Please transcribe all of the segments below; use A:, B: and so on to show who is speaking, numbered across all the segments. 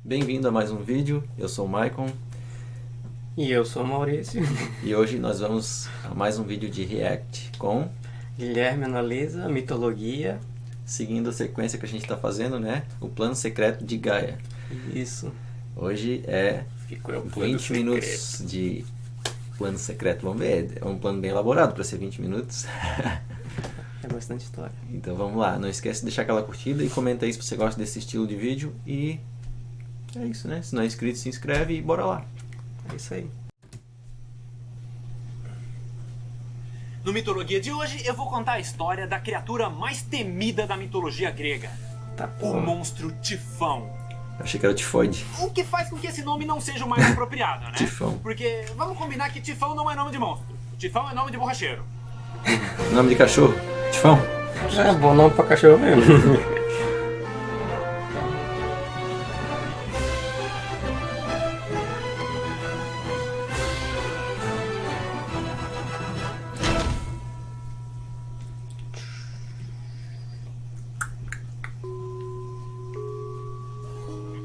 A: Bem-vindo a mais um vídeo, eu sou o Maicon.
B: E eu sou o Maurício.
A: E hoje nós vamos a mais um vídeo de React com...
B: Guilherme analisa mitologia.
A: Seguindo a sequência que a gente está fazendo, né? O plano secreto de Gaia.
B: Isso.
A: Hoje é
B: Ficou o plano
A: 20 minutos de plano secreto. Vamos ver, é um plano bem elaborado para ser 20 minutos.
B: É bastante história.
A: Então vamos lá, não esquece de deixar aquela curtida e comenta aí se você gosta desse estilo de vídeo. E é isso, né? Se não é inscrito, se inscreve e bora lá.
B: É isso aí.
C: No Mitologia de hoje, eu vou contar a história da criatura mais temida da mitologia grega.
B: Tá
C: O
B: bom.
C: monstro Tifão.
A: Eu achei que era o Tifoide.
C: O que faz com que esse nome não seja o mais apropriado, né?
A: Tifão.
C: Porque vamos combinar que Tifão não é nome de monstro. Tifão é nome de borracheiro.
A: Nome de cachorro? Tifão?
B: É bom nome pra cachorro mesmo.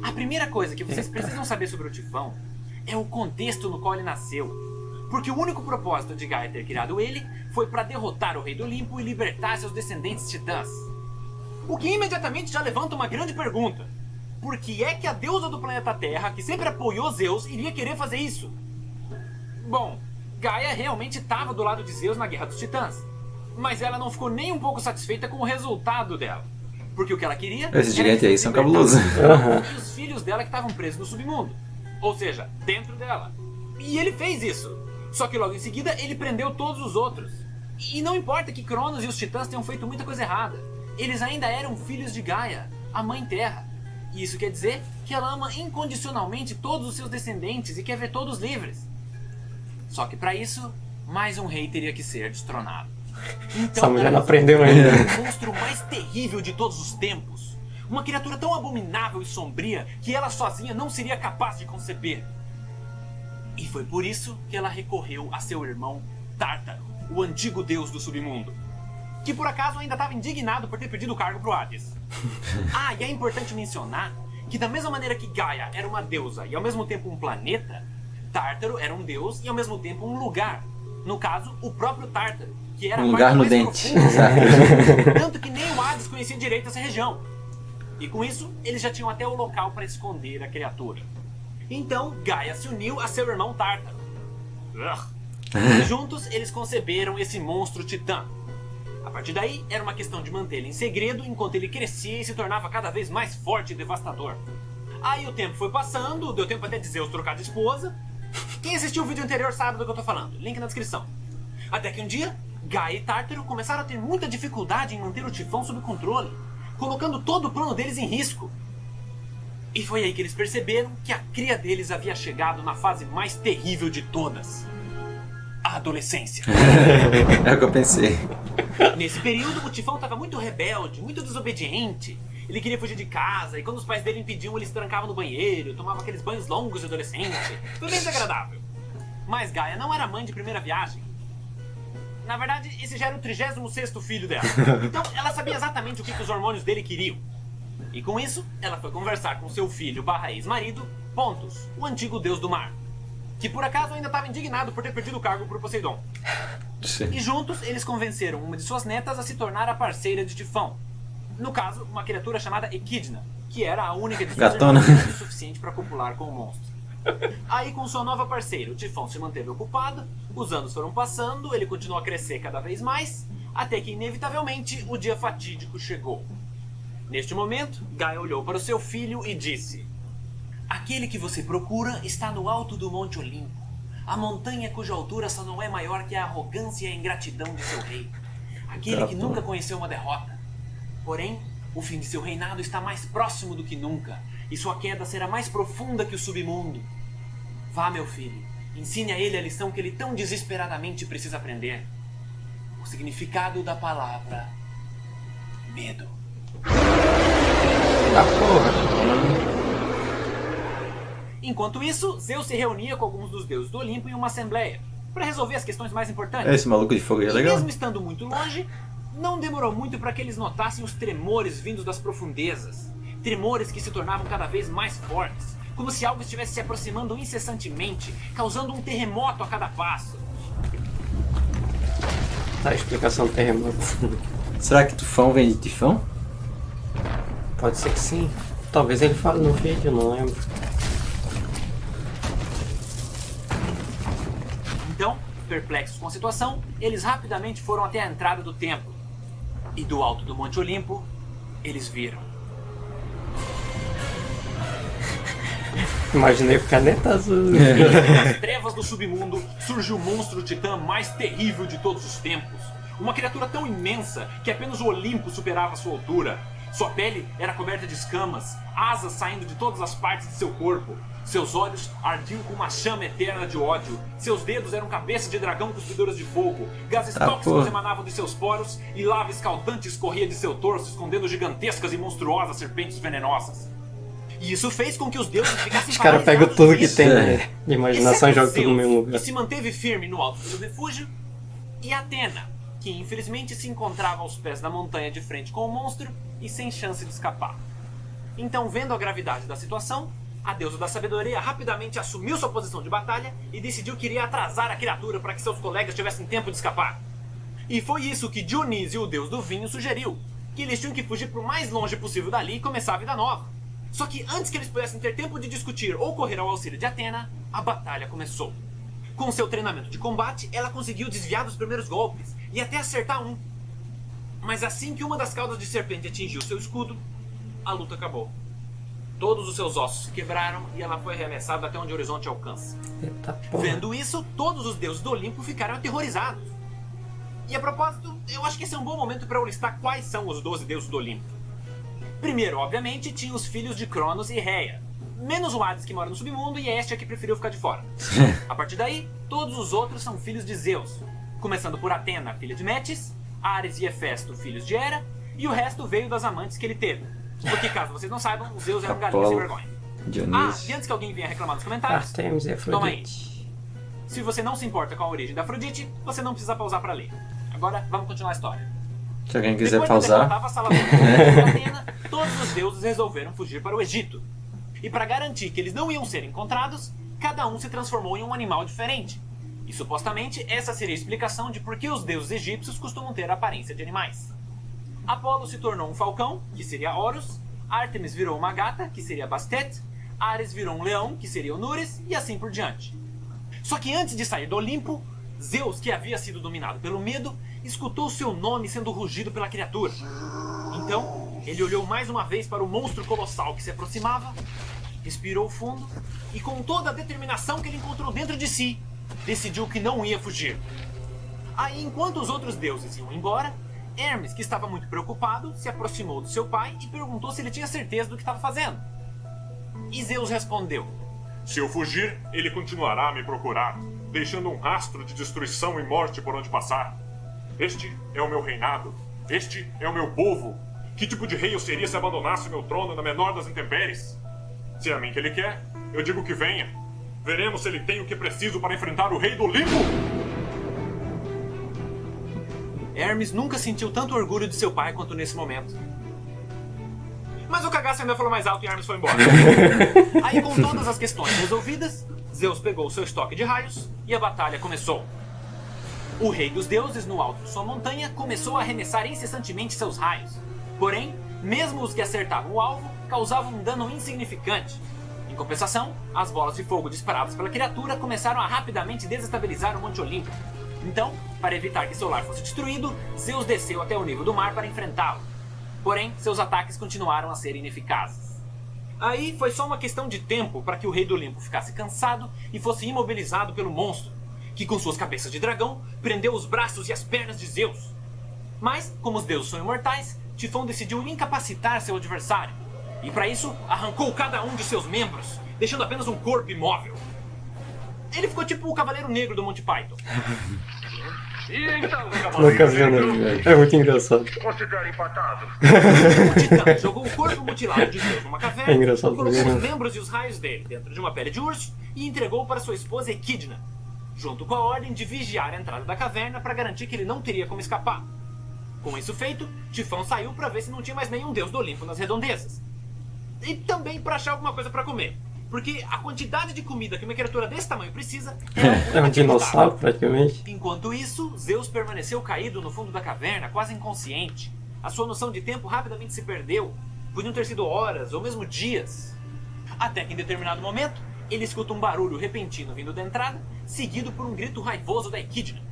C: A primeira coisa que vocês precisam saber sobre o Tifão é o contexto no qual ele nasceu. Porque o único propósito de Gaia ter criado ele foi para derrotar o Rei do Olimpo e libertar seus descendentes titãs. O que imediatamente já levanta uma grande pergunta. Por que é que a deusa do planeta Terra, que sempre apoiou Zeus, iria querer fazer isso? Bom, Gaia realmente estava do lado de Zeus na Guerra dos Titãs. Mas ela não ficou nem um pouco satisfeita com o resultado dela. Porque o que ela queria...
A: Esses
C: era
A: gigantes aí são
C: libertar
A: cabulosos.
C: e os filhos dela que estavam presos no submundo. Ou seja, dentro dela. E ele fez isso. Só que logo em seguida ele prendeu todos os outros. E não importa que Cronos e os titãs tenham feito muita coisa errada. Eles ainda eram filhos de Gaia, a Mãe Terra. E isso quer dizer que ela ama incondicionalmente todos os seus descendentes e quer ver todos livres. Só que para isso, mais um rei teria que ser destronado.
B: Essa mulher não
C: ela
B: aprendeu ainda.
C: o monstro mais terrível de todos os tempos. Uma criatura tão abominável e sombria que ela sozinha não seria capaz de conceber. E foi por isso que ela recorreu a seu irmão Tártaro, o antigo deus do submundo. Que por acaso ainda estava indignado por ter perdido o cargo pro Hades. Ah, e é importante mencionar que da mesma maneira que Gaia era uma deusa e ao mesmo tempo um planeta, Tártaro era um deus e ao mesmo tempo um lugar. No caso, o próprio Tártaro, que era
A: Um
C: a
A: lugar
C: parte
A: no
C: mais
A: dente.
C: profunda. Tanto que nem o Hades conhecia direito essa região. E com isso, eles já tinham até o local para esconder a criatura. Então, Gaia se uniu a seu irmão Tártaro. E juntos, eles conceberam esse monstro titã. A partir daí, era uma questão de mantê-lo em segredo enquanto ele crescia e se tornava cada vez mais forte e devastador. Aí o tempo foi passando, deu tempo até de Zeus trocar de esposa. Quem assistiu o vídeo anterior sabe do que eu tô falando, link na descrição. Até que um dia, Gaia e Tártaro começaram a ter muita dificuldade em manter o Tifão sob controle, colocando todo o plano deles em risco. E foi aí que eles perceberam que a cria deles havia chegado na fase mais terrível de todas. A adolescência.
A: É o que eu pensei.
C: Nesse período, o Tifão estava muito rebelde, muito desobediente. Ele queria fugir de casa, e quando os pais dele impediam, ele se trancava no banheiro, tomava aqueles banhos longos de adolescente. Foi bem desagradável. Mas Gaia não era mãe de primeira viagem. Na verdade, esse já era o 36º filho dela. Então, ela sabia exatamente o que os hormônios dele queriam. E com isso, ela foi conversar com seu filho barra ex-marido, Pontus, o antigo deus do mar. Que por acaso ainda estava indignado por ter perdido o cargo por Poseidon. E juntos, eles convenceram uma de suas netas a se tornar a parceira de Tifão. No caso, uma criatura chamada Equidna, que era a única de suas
A: Gatona.
C: irmãs o suficiente para copular com o monstro. Aí, com sua nova parceira, o Tifão se manteve ocupado, os anos foram passando, ele continuou a crescer cada vez mais, até que, inevitavelmente, o dia fatídico chegou. Neste momento, Gaia olhou para o seu filho e disse: aquele que você procura está no alto do Monte Olimpo, a montanha cuja altura só não é maior que a arrogância e a ingratidão de seu rei, aquele que nunca conheceu uma derrota. Porém, o fim de seu reinado está mais próximo do que nunca, e sua queda será mais profunda que o submundo. Vá, meu filho, ensine a ele a lição que ele tão desesperadamente precisa aprender. O significado da palavra medo.
B: Tá porra.
C: Enquanto isso, Zeus se reunia com alguns dos deuses do Olimpo em uma assembleia, para resolver as questões mais importantes.
A: Esse maluco de fogo aí é
C: E
A: legal.
C: mesmo estando muito longe, não demorou muito para que eles notassem os tremores vindos das profundezas, tremores que se tornavam cada vez mais fortes, como se algo estivesse se aproximando incessantemente, causando um terremoto a cada passo.
B: Tá, a explicação do terremoto.
A: Será que tufão vem de tifão?
B: Pode ser que sim. Talvez ele fale no vídeo, não lembro.
C: Então, perplexos com a situação, eles rapidamente foram até a entrada do templo. E do alto do Monte Olimpo, eles viram.
B: Imaginei o caneta azul.
C: Das trevas do submundo surgiu o monstro titã mais terrível de todos os tempos. Uma criatura tão imensa que apenas o Olimpo superava sua altura. Sua pele era coberta de escamas, asas saindo de todas as partes de seu corpo. Seus olhos ardiam com uma chama eterna de ódio. Seus dedos eram cabeças de dragão cuspidoras de fogo. Gases tóxicos emanavam de seus poros e lava escaldante escorria de seu torso, escondendo gigantescas e monstruosas serpentes venenosas. E isso fez com que os deuses ficassem
B: Os caras pegam
C: paralisados
B: tudo
C: por
B: que
C: isso.
B: tem, né, de imaginação e jogam tudo no mesmo
C: Que
B: lugar.
C: se manteve firme no alto do seu refúgio, e Atena, que infelizmente se encontrava aos pés da montanha de frente com o monstro e sem chance de escapar. Então, vendo a gravidade da situação, a deusa da sabedoria rapidamente assumiu sua posição de batalha e decidiu que iria atrasar a criatura para que seus colegas tivessem tempo de escapar. E foi isso que Dionísio, o deus do vinho, sugeriu, que eles tinham que fugir para o mais longe possível dali e começar a vida nova. Só que antes que eles pudessem ter tempo de discutir ou correr ao auxílio de Atena, a batalha começou. Com seu treinamento de combate, ela conseguiu desviar dos primeiros golpes e até acertar um. Mas assim que uma das caudas de serpente atingiu seu escudo, a luta acabou. Todos os seus ossos se quebraram e ela foi arremessada até onde o horizonte alcança.
B: Eita porra.
C: Vendo isso, todos os deuses do Olimpo ficaram aterrorizados. E a propósito, eu acho que esse é um bom momento para eu listar quais são os 12 deuses do Olimpo. Primeiro, obviamente, tinha os filhos de Cronos e Rhea. Menos o Hades que mora no submundo e Hestia que preferiu ficar de fora. A partir daí, todos os outros são filhos de Zeus. Começando por Atena, filha de Metis, Ares e Hefesto, filhos de Hera, e o resto veio das amantes que ele teve. Porque, caso vocês não saibam, os Zeus eram galinhas sem vergonha.
A: Dionísio.
C: E antes que alguém venha reclamar nos comentários,
B: Artemis e
C: toma aí.
B: Afrodite.
C: Se você não se importa com a origem da Afrodite, você não precisa pausar para ler. Agora, vamos continuar a história.
A: Se alguém quiser
C: Depois de derrotar
A: pausar.
C: avassaladores de Atena, todos os deuses resolveram fugir para o Egito. E para garantir que eles não iam ser encontrados, cada um se transformou em um animal diferente. E supostamente essa seria a explicação de por que os deuses egípcios costumam ter a aparência de animais. Apolo se tornou um falcão, que seria Horus, Ártemis virou uma gata, que seria Bastet, Ares virou um leão, que seria Onures, e assim por diante. Só que antes de sair do Olimpo, Zeus, que havia sido dominado pelo medo, escutou seu nome sendo rugido pela criatura. Então, ele olhou mais uma vez para o monstro colossal que se aproximava, respirou fundo e, com toda a determinação que ele encontrou dentro de si, decidiu que não ia fugir. Aí, enquanto os outros deuses iam embora, Hermes, que estava muito preocupado, se aproximou do seu pai e perguntou se ele tinha certeza do que estava fazendo. E Zeus respondeu:
D: Se eu fugir, ele continuará a me procurar, deixando um rastro de destruição e morte por onde passar. Este é o meu reinado. Este é o meu povo. Que tipo de rei eu seria se abandonasse o meu trono na menor das intempéries? Se é a mim que ele quer, eu digo que venha. Veremos se ele tem o que preciso para enfrentar o rei do Olimpo.
C: Hermes nunca sentiu tanto orgulho de seu pai quanto nesse momento. Mas o cagaço ainda falou mais alto e Hermes foi embora. Aí, com todas as questões resolvidas, Zeus pegou seu estoque de raios e a batalha começou. O rei dos deuses, no alto de sua montanha, começou a arremessar incessantemente seus raios. Porém, mesmo os que acertavam o alvo, causavam um dano insignificante. Em compensação, as bolas de fogo disparadas pela criatura começaram a rapidamente desestabilizar o Monte Olimpo. Então, para evitar que seu lar fosse destruído, Zeus desceu até o nível do mar para enfrentá-lo. Porém, seus ataques continuaram a ser ineficazes. Aí foi só uma questão de tempo para que o rei do Olimpo ficasse cansado e fosse imobilizado pelo monstro, que com suas cabeças de dragão prendeu os braços e as pernas de Zeus. Mas, como os deuses são imortais, Tifão decidiu incapacitar seu adversário, e para isso arrancou cada um de seus membros, deixando apenas um corpo imóvel. Ele ficou tipo o Cavaleiro Negro do Monty Python.
D: E então,
B: Nunca vi nele, velho. É muito engraçado.
D: considera empatado.
C: O Titã jogou o corpo mutilado de Zeus numa caverna,
B: É engraçado
C: colocou
B: ver, né?
C: os membros e os raios dele dentro de uma pele de urso e entregou para sua esposa Equidna, junto com a ordem de vigiar a entrada da caverna para garantir que ele não teria como escapar. Com isso feito, Tifão saiu para ver se não tinha mais nenhum deus do Olimpo nas redondezas. e também para achar alguma coisa para comer. Porque a quantidade de comida que uma criatura desse tamanho precisa
B: É um dinossauro, praticamente.
C: Enquanto isso, Zeus permaneceu caído no fundo da caverna, quase inconsciente. A sua noção de tempo rapidamente se perdeu. Podiam ter sido horas ou mesmo dias. Até que em determinado momento, ele escuta um barulho repentino vindo da entrada, seguido por um grito raivoso da Equidna.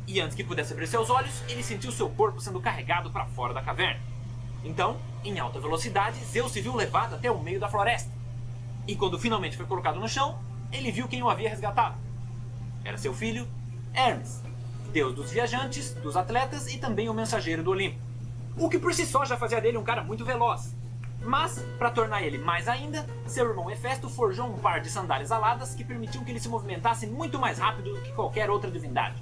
C: E antes que pudesse abrir seus olhos, ele sentiu seu corpo sendo carregado para fora da caverna. Então, em alta velocidade, Zeus se viu levado até o meio da floresta. E quando finalmente foi colocado no chão, ele viu quem o havia resgatado. Era seu filho, Hermes, deus dos viajantes, dos atletas e também o mensageiro do Olimpo. O que por si só já fazia dele um cara muito veloz. Mas, para tornar ele mais ainda, seu irmão Hefesto forjou um par de sandálias aladas que permitiam que ele se movimentasse muito mais rápido do que qualquer outra divindade.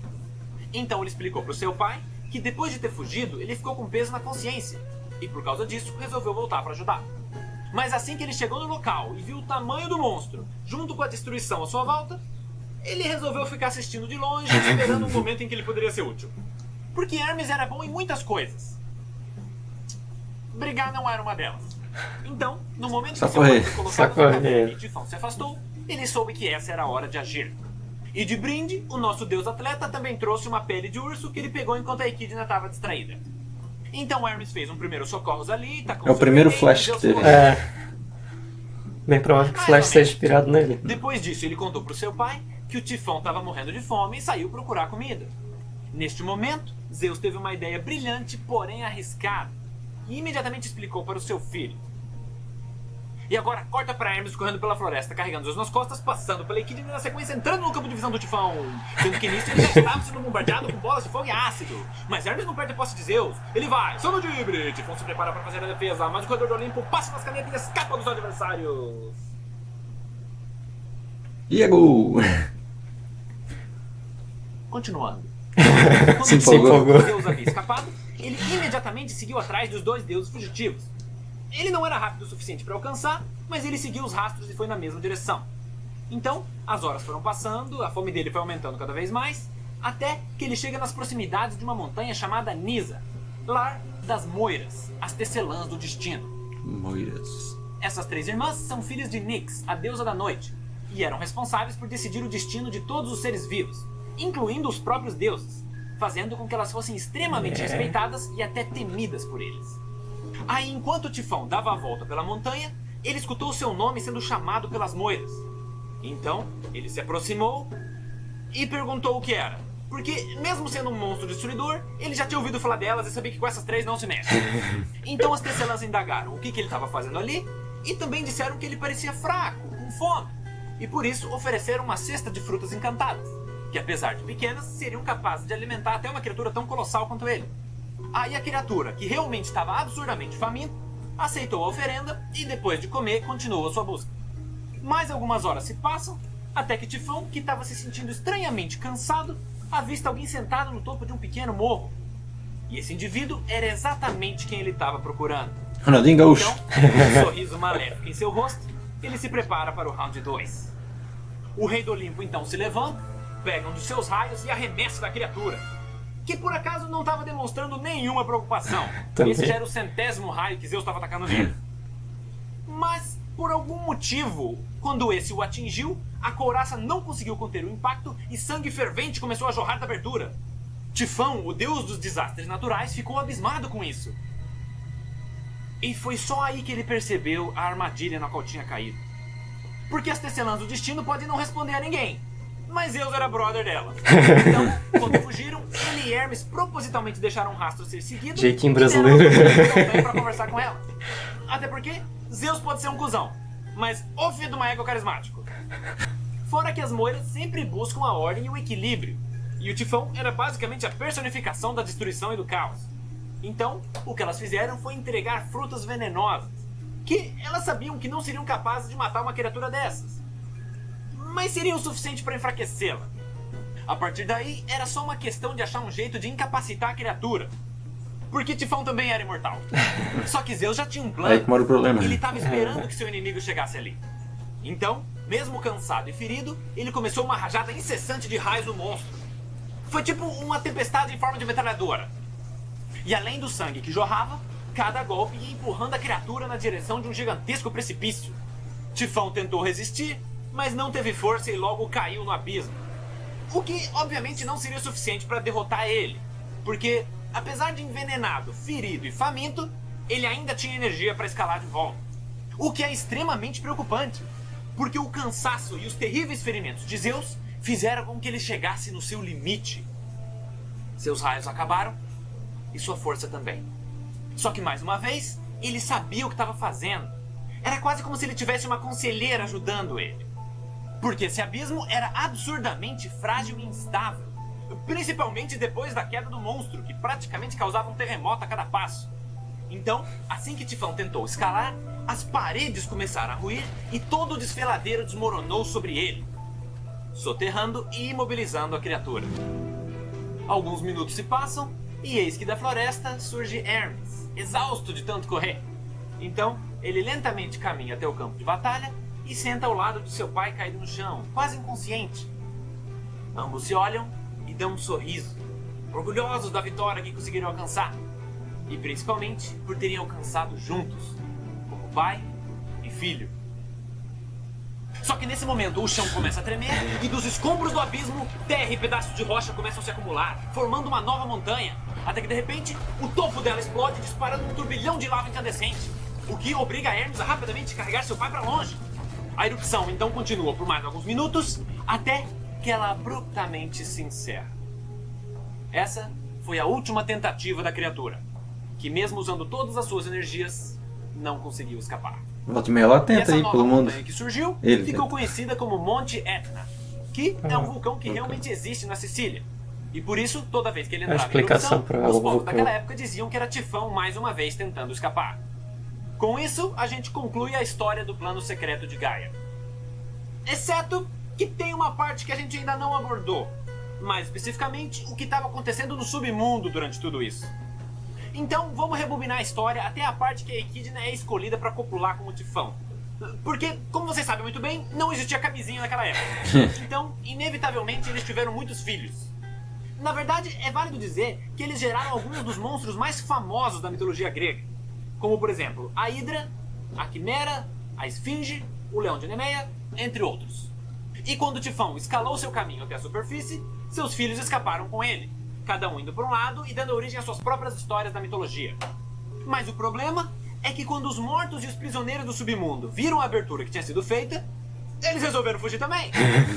C: Então ele explicou para o seu pai que depois de ter fugido, ele ficou com peso na consciência. E por causa disso, resolveu voltar para ajudar. Mas assim que ele chegou no local e viu o tamanho do monstro, junto com a destruição à sua volta, ele resolveu ficar assistindo de longe, esperando um momento em que ele poderia ser útil. Porque Hermes era bom em muitas coisas. Brigar não era uma delas. Então, no momento que seu pai foi colocado na caverna e Tifão se afastou, ele soube que essa era a hora de agir. E de brinde, o nosso deus atleta também trouxe uma pele de urso que ele pegou enquanto a Equidna estava distraída. Então Hermes fez um primeiro socorros ali, tacou
A: É o primeiro Flash que teve.
B: Bem provável que o Flash seja inspirado nele.
C: Depois disso, ele contou pro seu pai que o Tifão estava morrendo de fome e saiu procurar comida. Neste momento, Zeus teve uma ideia brilhante, porém arriscada, e imediatamente explicou para o seu filho. E agora corta para Hermes correndo pela floresta, carregando Zeus nas costas, passando pela Equidna e na sequência entrando no campo de visão do Tifão. Sendo que nisso ele já estava sendo bombardeado com bolas de fogo e ácido. Mas Hermes não perde a posse de Zeus. Ele vai, só no dibre. Tifão se prepara para fazer a defesa, mas o corredor do Olimpo passa nas canetas e escapa dos adversários.
A: Iago!
C: Continuando.
A: Se
C: Quando
A: empolgou.
C: Zeus havia escapado, ele imediatamente seguiu atrás dos dois deuses fugitivos. Ele não era rápido o suficiente para alcançar, mas ele seguiu os rastros e foi na mesma direção. Então, as horas foram passando, a fome dele foi aumentando cada vez mais, até que ele chega nas proximidades de uma montanha chamada Nisa, lar das Moiras, as tecelãs do destino.
A: Moiras.
C: Essas três irmãs são filhas de Nyx, a deusa da noite, e eram responsáveis por decidir o destino de todos os seres vivos, incluindo os próprios deuses, fazendo com que elas fossem extremamente respeitadas e até temidas por eles. Aí, enquanto o Tifão dava a volta pela montanha, ele escutou seu nome sendo chamado pelas Moiras. Então, ele se aproximou e perguntou o que era. Porque, mesmo sendo um monstro destruidor, ele já tinha ouvido falar delas e sabia que com essas três não se mexe. Então as tecelãs indagaram o que ele estava fazendo ali e também disseram que ele parecia fraco, com fome. E por isso ofereceram uma cesta de frutas encantadas, que apesar de pequenas, seriam capazes de alimentar até uma criatura tão colossal quanto ele. Aí a criatura, que realmente estava absurdamente faminta, aceitou a oferenda e depois de comer, continuou a sua busca. Mais algumas horas se passam, até que Tifão, que estava se sentindo estranhamente cansado, avista alguém sentado no topo de um pequeno morro. E esse indivíduo era exatamente quem ele estava procurando.
A: Ronaldinho Gaúcho.
C: Então, com um sorriso maléfico em seu rosto, ele se prepara para o round 2. O rei do Olimpo então se levanta, pega um dos seus raios e arremessa da criatura, que por acaso não estava demonstrando nenhuma preocupação. Esse já era o 100º raio que Zeus estava atacando nele. Mas, por algum motivo, quando esse o atingiu, a couraça não conseguiu conter o impacto e sangue fervente começou a jorrar da abertura. Tifão, o deus dos desastres naturais, ficou abismado com isso. E foi só aí que ele percebeu a armadilha na qual tinha caído. Porque as tecelãs do destino podem não responder a ninguém, mas Zeus era brother dela. Então, quando fugiram, ele e Hermes propositalmente deixaram um rastro ser seguido.
B: Jeitinho brasileiro.
C: Pra conversar com ela. Até porque Zeus pode ser um cuzão, mas o filho de uma égua carismático. Fora que as Moiras sempre buscam a ordem e o equilíbrio, e o Tifão era basicamente a personificação da destruição e do caos. Então, o que elas fizeram foi entregar frutas venenosas, que elas sabiam que não seriam capazes de matar uma criatura dessas, mas seriam o suficiente para enfraquecê-la. A partir daí, era só uma questão de achar um jeito de incapacitar a criatura, porque Tifão também era imortal. Só que Zeus já tinha um plano.
A: Aí que mora o problema.
C: Ele estava esperando que seu inimigo chegasse ali. Então, mesmo cansado e ferido, ele começou uma rajada incessante de raios no monstro. Foi tipo uma tempestade em forma de metralhadora. E além do sangue que jorrava, cada golpe ia empurrando a criatura na direção de um gigantesco precipício. Tifão tentou resistir, mas não teve força e logo caiu no abismo. O que, obviamente, não seria suficiente para derrotar ele, porque, apesar de envenenado, ferido e faminto, ele ainda tinha energia para escalar de volta. O que é extremamente preocupante, porque o cansaço e os terríveis ferimentos de Zeus fizeram com que ele chegasse no seu limite. Seus raios acabaram e sua força também. Só que, mais uma vez, ele sabia o que estava fazendo. Era quase como se ele tivesse uma conselheira ajudando ele. Porque esse abismo era absurdamente frágil e instável. Principalmente depois da queda do monstro, que praticamente causava um terremoto a cada passo. Então, assim que Tifão tentou escalar, as paredes começaram a ruir e todo o desfiladeiro desmoronou sobre ele, soterrando e imobilizando a criatura. Alguns minutos se passam e eis que da floresta surge Hermes, exausto de tanto correr. Então, ele lentamente caminha até o campo de batalha e senta ao lado de seu pai caído no chão, quase inconsciente. Ambos se olham e dão um sorriso, orgulhosos da vitória que conseguiram alcançar. E principalmente por terem alcançado juntos, como pai e filho. Só que nesse momento o chão começa a tremer e dos escombros do abismo, terra e pedaços de rocha começam a se acumular, formando uma nova montanha, até que de repente o topo dela explode, disparando um turbilhão de lava incandescente, o que obriga Hermes a rapidamente carregar seu pai para longe. A erupção então continua por mais alguns minutos, até que ela abruptamente se encerra. Essa foi a última tentativa da criatura, que mesmo usando todas as suas energias, não conseguiu escapar.
A: Volta e meia ela tenta aí pelo mundo.
C: Que surgiu
A: Ele
C: ficou
A: tenta.
C: conhecida como Monte Etna, que é um vulcão que realmente existe na Sicília. E por isso, toda vez que ele entrava em
B: explicação
C: erupção,
B: para
C: os
B: o
C: povos
B: vulcão.
C: daquela época diziam que era Tifão mais uma vez tentando escapar. Com isso, a gente conclui a história do plano secreto de Gaia. Exceto que tem uma parte que a gente ainda não abordou. Mais especificamente, o que estava acontecendo no submundo durante tudo isso. Então, vamos rebobinar a história até a parte que a Equidna é escolhida para copular com o Tifão. Porque, como vocês sabem muito bem, não existia camisinha naquela época. Então, inevitavelmente, eles tiveram muitos filhos. Na verdade, é válido dizer que eles geraram alguns dos monstros mais famosos da mitologia grega. Como, por exemplo, a Hidra, a Quimera, a Esfinge, o Leão de Nemeia, entre outros. E quando Tifão escalou seu caminho até a superfície, seus filhos escaparam com ele, cada um indo por um lado e dando origem às suas próprias histórias da mitologia. Mas o problema é que quando os mortos e os prisioneiros do submundo viram a abertura que tinha sido feita, eles resolveram fugir também.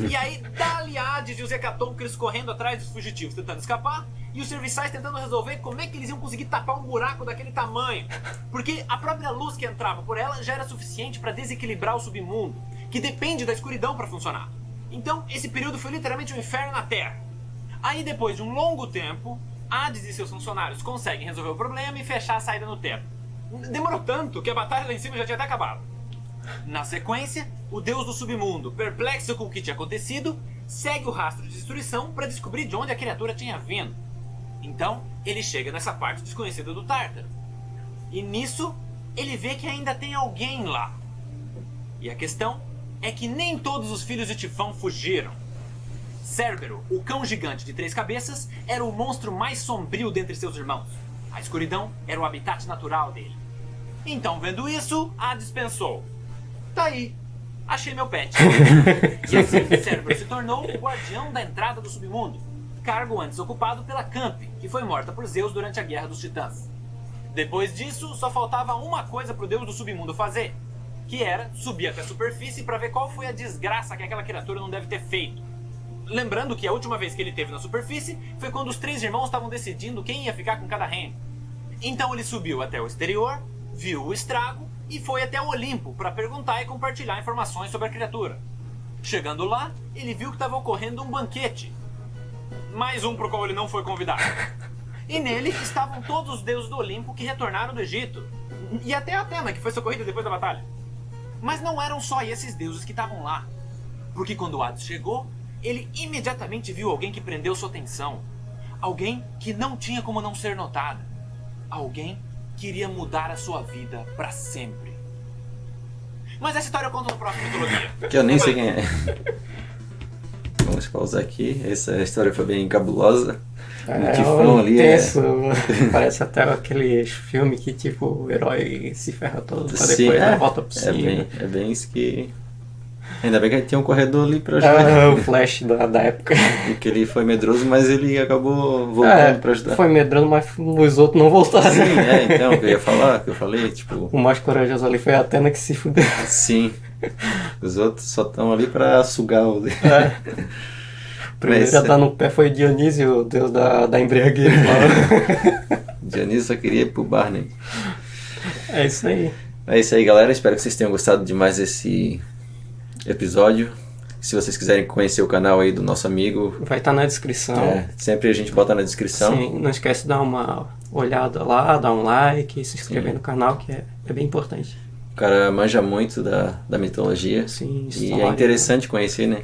C: E aí, dali Hades e os Hecatônqueres correndo atrás dos fugitivos tentando escapar, e os serviçais tentando resolver como é que eles iam conseguir tapar um buraco daquele tamanho. Porque a própria luz que entrava por ela já era suficiente para desequilibrar o submundo, que depende da escuridão para funcionar. Então, esse período foi literalmente um inferno na Terra. Aí, depois de um longo tempo, Hades e seus funcionários conseguem resolver o problema e fechar a saída no teto. Demorou tanto que a batalha lá em cima já tinha até acabado. Na sequência, o deus do submundo, perplexo com o que tinha acontecido, segue o rastro de destruição para descobrir de onde a criatura tinha vindo. Então, ele chega nessa parte desconhecida do Tártaro. E nisso, ele vê que ainda tem alguém lá. E a questão é que nem todos os filhos de Tifão fugiram. Cérbero, o cão gigante de 3 cabeças, era o monstro mais sombrio dentre seus irmãos. A escuridão era o habitat natural dele. Então, vendo isso, Hades pensou: tá aí, achei meu pet. E assim, Cérbero se tornou o guardião da entrada do submundo, cargo antes ocupado pela Campe, que foi morta por Zeus durante a Guerra dos Titãs. Depois disso, só faltava uma coisa pro deus do submundo fazer, que era subir até a superfície para ver qual foi a desgraça que aquela criatura não deve ter feito. Lembrando que a última vez que ele esteve na superfície foi quando os 3 irmãos estavam decidindo quem ia ficar com cada reino. Então ele subiu até o exterior, viu o estrago e foi até o Olimpo para perguntar e compartilhar informações sobre a criatura. Chegando lá, ele viu que estava ocorrendo um banquete. Mais um pro qual ele não foi convidado. E nele estavam todos os deuses do Olimpo que retornaram do Egito. E até Atena, que foi socorrida depois da batalha. Mas não eram só esses deuses que estavam lá. Porque quando Hades chegou, ele imediatamente viu alguém que prendeu sua atenção. Alguém que não tinha como não ser notada. Alguém que iria mudar a sua vida para sempre. Mas essa história eu conto no próximo Mitologia.
A: Que eu nem sei quem é. mas pra usar aqui. Essa história foi bem cabulosa. O
B: É
A: Tifão ali
B: tenso. Parece até aqueles filmes que tipo o herói se ferra todo pra
A: Sim,
B: depois dar a volta por cima.
A: é bem isso que... Ainda bem que tinha um corredor ali pra ajudar.
B: É o Flash da época.
A: Porque ele foi medroso, mas ele acabou voltando pra ajudar.
B: Foi medroso, mas os outros não voltaram.
A: Sim, então, o que eu ia falar, o que eu falei, tipo...
B: O mais corajoso ali foi a Athena que se fudeu.
A: Sim, os outros só estão ali pra sugar o...
B: É. Primeiro a dar no pé foi Dionísio, o deus da embriaguez.
A: Dionísio só queria ir pro bar, né?
B: É isso aí.
A: É isso aí, galera. Espero que vocês tenham gostado demais desse episódio. Se vocês quiserem conhecer o canal aí do nosso amigo,
B: Vai estar na descrição.
A: sempre a gente bota na descrição.
B: Sim, não esquece de dar uma olhada lá, dar um like, se inscrever no canal, que é bem importante.
A: O cara manja muito da mitologia.
B: Sim,
A: E
B: história.
A: é interessante conhecer, né?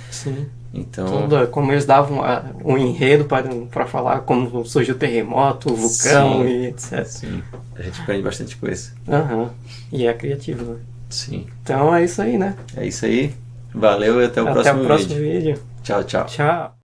B: Sim.
A: Então,
B: Tudo, como eles davam um enredo para falar como surgiu o terremoto, o vulcão
A: Sim.
B: e etc.
A: sim, a gente aprende bastante coisa.
B: Aham. E é criativo, né?
A: Sim.
B: Então é isso aí, né?
A: É isso aí. Valeu e até o
B: Até
A: próximo
B: o próximo
A: vídeo.
B: vídeo.
A: Tchau, tchau.
B: Tchau.